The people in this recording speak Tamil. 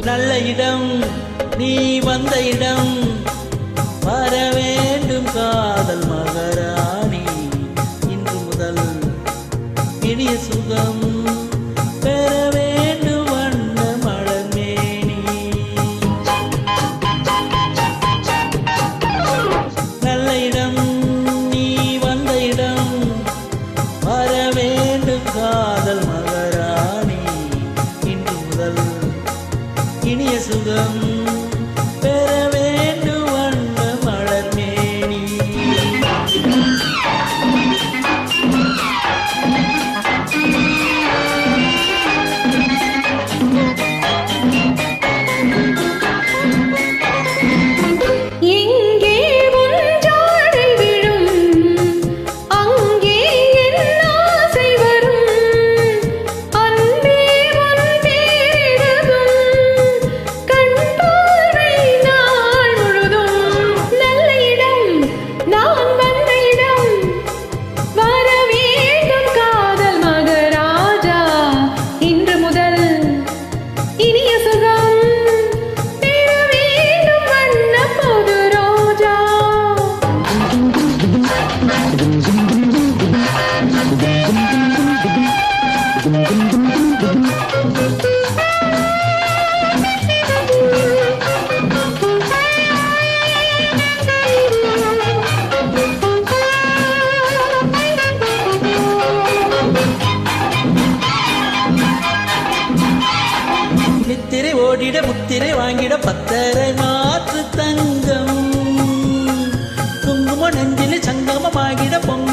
நல்ல இடம் நீ வந்த இடம் வர வேண்டும் காதல் மகாராணி இன்று முதல் இனிய சுகம் பெற வேண்டும் வண்ண மலர்மேனி நல்ல இடம் நீ வந்த இடம் வர வேண்டும் காதல் மகாராணி இன்று முதல் இனிய சுகம் பெற வேண்டும் வண்ண மலர்மேனி நித்திரை ஓடிட முத்திரை வாங்கிட பத்தரை மாற்று தங்கம் குங்கும நெஞ்சில் சங்கமமாகிட பொங்க